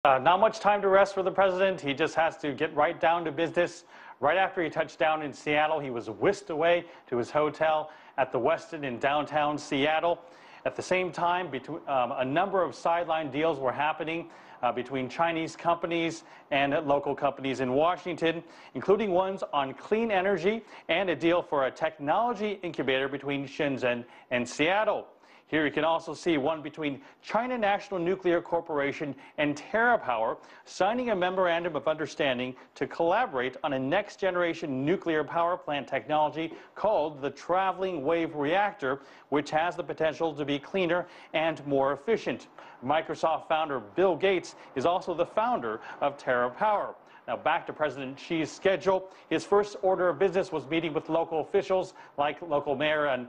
Not much time to rest for the president. He just has to get right down to business. Right after he touched down in Seattle, he was whisked away to his hotel at the Westin in downtown Seattle. At the same time, a number of sideline deals were happening between Chinese companies and local companies in Washington, including ones on clean energy and a deal for a technology incubator between Shenzhen and Seattle. Here you can also see one between China National Nuclear Corporation and TerraPower signing a memorandum of understanding to collaborate on a next-generation nuclear power plant technology called the Traveling Wave Reactor, which has the potential to be cleaner and more efficient. Microsoft founder Bill Gates is also the founder of TerraPower. Now back to President Xi's schedule. His first order of business was meeting with local officials like local mayor and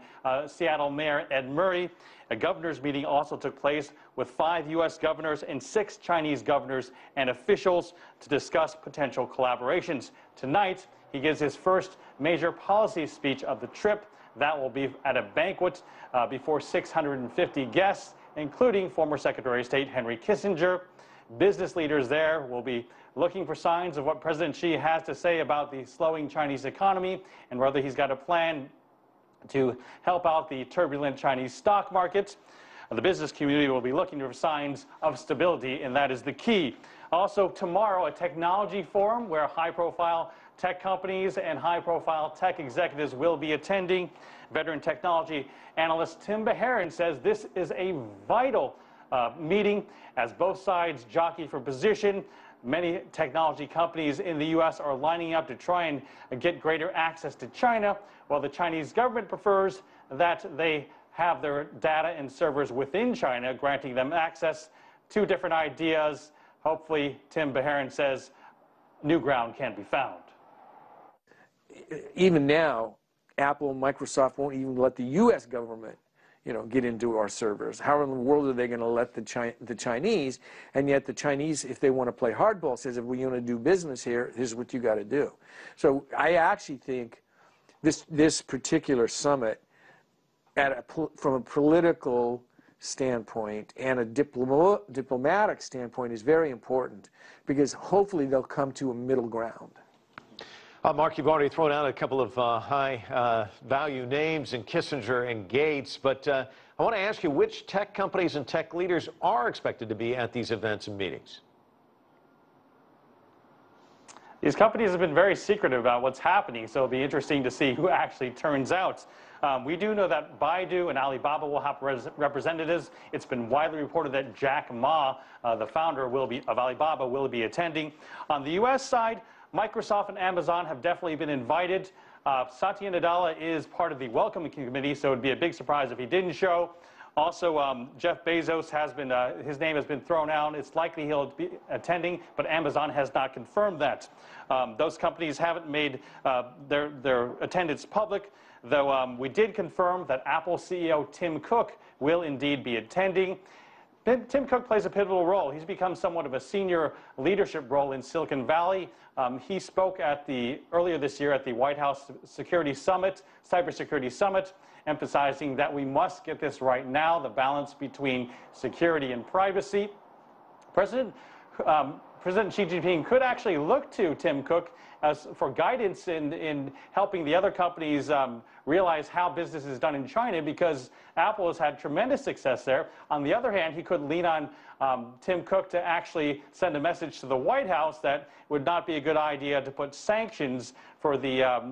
Seattle Mayor Ed Murray. A governor's meeting also took place with 5 U.S. governors and 6 Chinese governors and officials to discuss potential collaborations. Tonight, he gives his first major policy speech of the trip. That will be at a banquet before 650 guests, including former Secretary of State Henry Kissinger. Business leaders there will be looking for signs of what President Xi has to say about the slowing Chinese economy and whether he's got a plan to help out the turbulent Chinese stock market. The business community will be looking for signs of stability, and that is the key. Also tomorrow, a technology forum where high-profile tech companies and high-profile tech executives will be attending. Veteran technology analyst Tim Beheron says this is a vital meeting as both sides jockey for position. Many technology companies in the U.S. are lining up to try and get greater access to China, while the Chinese government prefers that they have their data and servers within China, granting them access. 2 different ideas. Hopefully, Tim Beheron says, new ground can be found. Even now, Apple and Microsoft won't even let the U.S. government get into our servers. How in the world are they going to let the Chinese? And yet the Chinese, if they want to play hardball, says if we want to do business here, here's what you got to do. So I actually think this particular summit, from a political standpoint and a diplomatic standpoint, is very important because hopefully they'll come to a middle ground. Mark, you've already thrown out a couple of high-value names in Kissinger and Gates, but I want to ask you which tech companies and tech leaders are expected to be at these events and meetings? These companies have been very secretive about what's happening, so it'll be interesting to see who actually turns out. We do know that Baidu and Alibaba will have representatives. It's been widely reported that Jack Ma, the founder of Alibaba, will be attending. On the U.S. side, Microsoft and Amazon have definitely been invited. Satya Nadella is part of the welcoming committee, so it would be a big surprise if he didn't show. Also, Jeff Bezos has been, his name has been thrown out. It's likely he'll be attending, but Amazon has not confirmed that. Those companies haven't made their attendance public, though we did confirm that Apple CEO Tim Cook will indeed be attending. Tim Cook plays a pivotal role. He's become somewhat of a senior leadership role in Silicon Valley. He spoke earlier this year at the White House Security Summit, Cybersecurity Summit, emphasizing that we must get this right now, the balance between security and privacy. President Xi Jinping could actually look to Tim Cook for guidance in helping the other companies realize how business is done in China, because Apple has had tremendous success there. On the other hand, he could lean on Tim Cook to actually send a message to the White House that would not be a good idea to put sanctions for the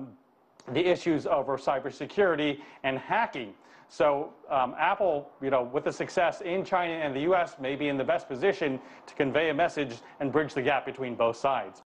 issues over cybersecurity and hacking. So Apple, with the success in China and the U.S., may be in the best position to convey a message and bridge the gap between both sides.